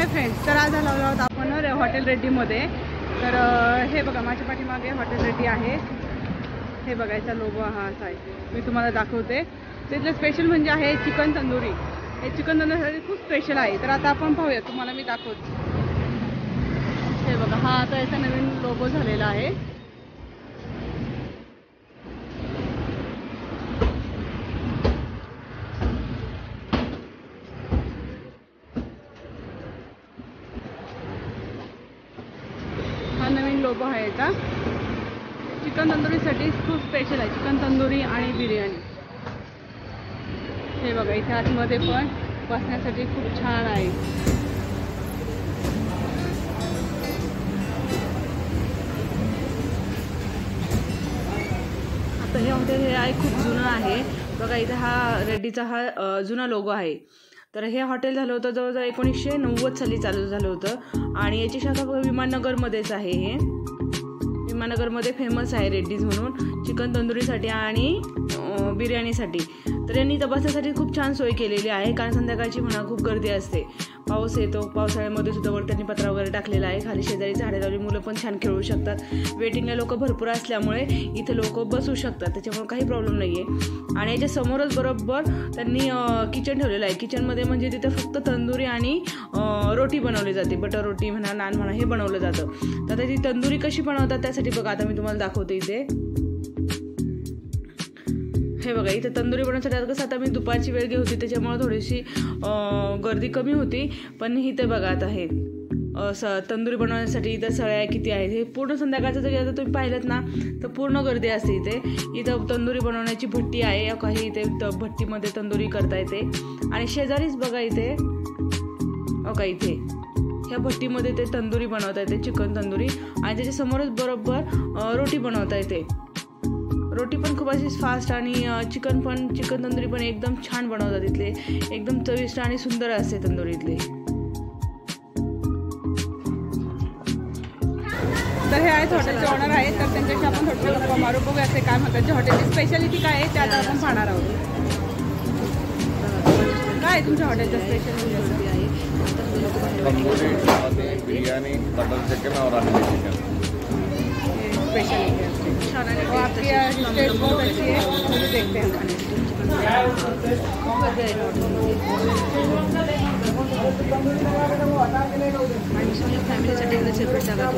Hi friends, तर आज आलो आहोत आपण हॉटेल रेड्डीमध्ये। तर हे बघा माझ्या पाठीमागे हॉटेल रेड्डी आहे। हे बघायचा लोगो हा असा आहे, मी तुम्हाला दाखवते। तिथलं स्पेशल म्हणजे आहे चिकन तंदुरी। हे चिकन तंदुरीसाठी खूप स्पेशल आहे। तर आता आपण पाहूया, तुम्हाला मी दाखवते। हे बघा हा आता याचा नवीन लोगो झालेला आहे। हा नवीन लोगो आहे याचा। चिकन तंदुरीसाठी खूप स्पेशल आहे, चिकन तंदुरी आणि बिर्याणी। हे बघा इथे आतमध्ये पण बसण्यासाठी खूप छान आहे। आता हे हॉटेल हे आहे खूप जुनं आहे बघा। इथे हा रेड्डीचा हा जुना लोगो आहे। तर हे हॉटेल झालं होतं जवळजवळ 1990 साली चालू झालं होतं आणि याची शाखा विमाननगरमध्येच आहे। हे विमाननगरमध्ये फेमस आहे रेड्डीज म्हणून चिकन तंदुरीसाठी आणि बिर्याणीसाठी। तर यांनी तपासण्यासाठी खूप छान सोय केलेली आहे, कारण संध्याकाळची म्हणा खूप गर्दी असते। पाऊस येतो, पावसाळ्यामध्ये सुद्धा वर त्यांनी पत्रा वगैरे टाकलेला आहे। खाली शेजारी झाडे लावली, मुलं पण छान खेळू शकतात। वेटिंगला लोक भरपूर असल्यामुळे इथे लोक बसू शकतात, त्याच्यामुळे काही प्रॉब्लेम नाही आहे। आणि याच्या समोरच बरोबर त्यांनी किचन ठेवलेलं आहे। किचनमध्ये म्हणजे तिथे फक्त तंदुरी आणि रोटी बनवली जाते, बटर रोटी म्हणा, नान म्हणा, हे बनवलं जातं। तर ती तंदुरी कशी बनवतात त्यासाठी बघा आता मी तुम्हाला दाखवते। इथे हे बघा इथे तंदुरी बनवण्यासाठी कसं आता मी दुपारची वेळ घेत होती त्याच्यामुळे थोडीशी गर्दी कमी होती, पण इथे बघा आता हे तंदुरी बनवण्यासाठी इथं सळ्या किती आहेत। हे पूर्ण संध्याकाळचं जर तुम्ही पाहिलं ना तर पूर्ण गर्दी असते इथे। इथं तंदुरी बनवण्याची भट्टी आहे, काही इथे भट्टीमध्ये तंदुरी करता येते। आणि शेजारीच बघा इथे बघा इथे ह्या भट्टीमध्ये ते तंदुरी बनवता येते, चिकन तंदुरी। आणि त्याच्या समोरच बरोबर रोटी बनवता येते। रोटी पण खूप अशी फास्ट आणि चिकन तंदुरी पण एकदम छान बनवतात इथले, एकदम चविष्ट आणि सुंदर असते तंदुरीतले। तर हे आहेत हॉटेलचे ओनर आहेत, तर त्यांच्याशी आपण थोडं गप्पा मारू, बघूया ते काय म्हणतात। हॉटेलची स्पेशालिटी काय आहे ते आता आपण पाहणार आहोत। काय आहे तुमच्या हॉटेलचं speciality? Tandoori, biryani, butter chicken और अंडे चिकन स्पेशलिटी है। तो आपकी टेस्ट बहुत अच्छी है, मुझे देखते हैं फॅमिलीसाठी सेपरेट जागा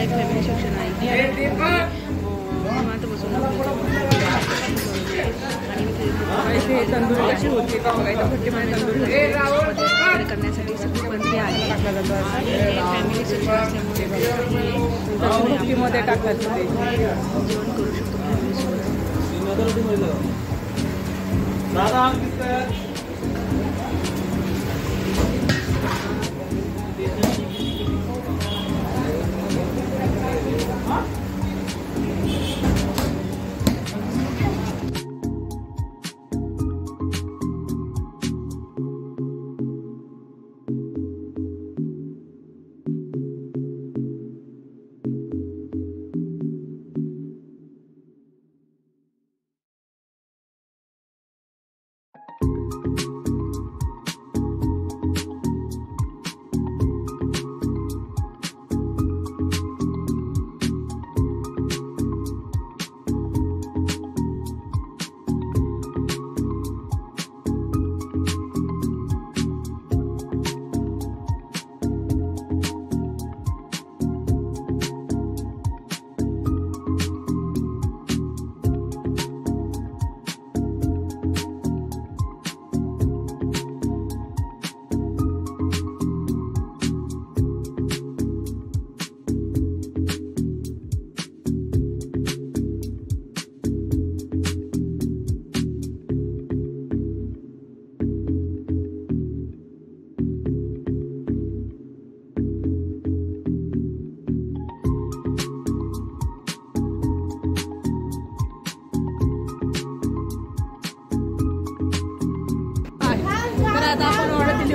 फॅमिली सेक्शन आहे। इथे तंदुरी कशी होती का बघा, इथं भट्टीमध्ये तंदुरी करण्यासाठी सगळी बंदी आहे। फॅमिली सेक्शन असल्यामुळे भट्टीमध्ये टाकतात ते जेवण करू शकतो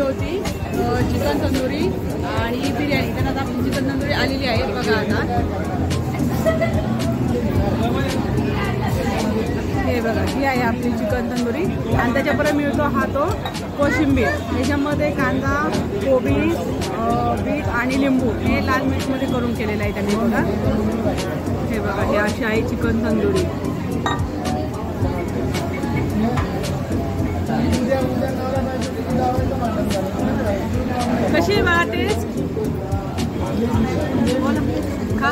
होती चिकन तंदुरी आणि बिर्याणी। तर आता चिकन तंदुरी आलेली आहे बघा। आता हे बघा, ही आहे आपली चिकन तंदुरी आणि त्याच्यापर्यंत मिळतो हा तो कोशिंबीर. ह्याच्यामध्ये कांदा, कोबी, बीट आणि लिंबू हे लाल मिरचीमध्ये करून केलेलं आहे त्यांनी बघा. हे बघा, ही अशी आहे चिकन तंदुरी. कशी आहे बघा टेस्ट? बोला खा.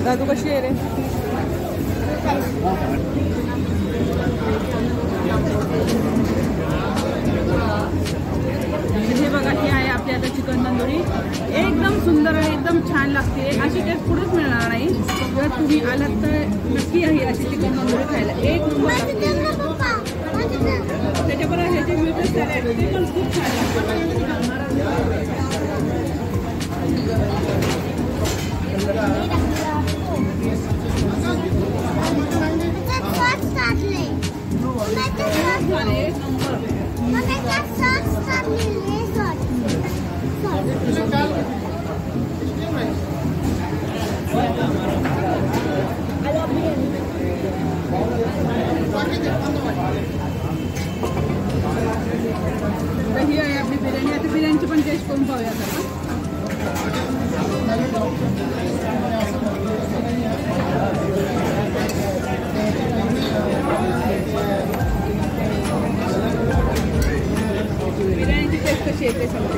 दादू कशी आहे रे? हे बघा, ही आहे आपली आता चिकन तंदुरी. एकदम सुंदर आणि एकदम छान लागते. अशी टेस्ट कुठेच मिळणार नाही. जर तुम्ही आलात तर नक्की आहे अशी चिकन तंदुरी खायला. एक नंबर लागते. त्याच्याबरोबर हे जे मिळतं सॅलड ते पण खूप छान लागतं. ही आहे आपली बिर्याणी. आता बिर्याणीची पण टेस्ट करून पाहूया. बिर्याणीची टेस्ट कशी येते सांगते.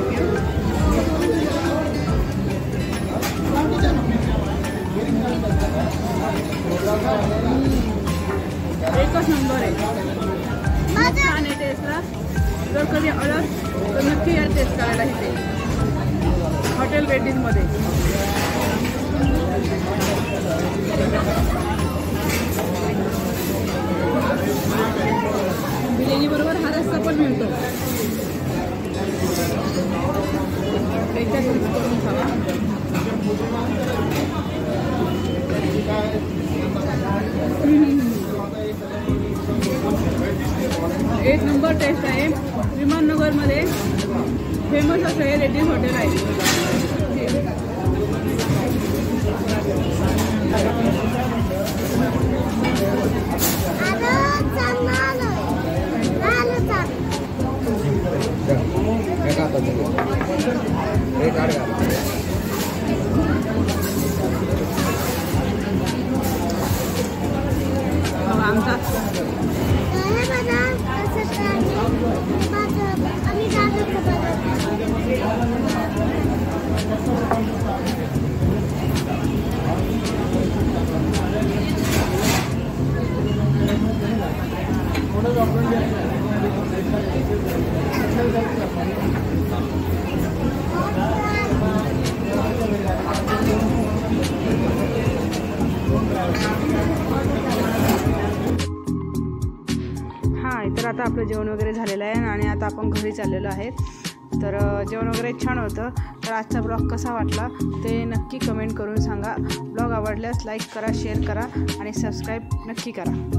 एकच नंबर आहे. छान आहे टेस्टला. जर कधी आलात तर नक्की या टेस्ट करायला इथे हॉटेल रेड्डीजमध्ये. बिर्याणी बरोबर हा रस्सा पण मिळतो. एकदा करून खावा. एक नंबर टेस्ट आहे. विमाननगरमध्ये फेमस असं हे रेड्डीज हॉटेल आहे. आमचा तर आता आपलं जेवण वगैरे झालेलं आहे आणि आता आपण घरी चाललेलो आहे. तर जेवण वगैरे छान होतं. तर आजचा ब्लॉग कसा वाटला ते नक्की कमेंट करून सांगा. ब्लॉग आवडल्यास लाईक करा, शेअर करा आणि सबस्क्राईब नक्की करा.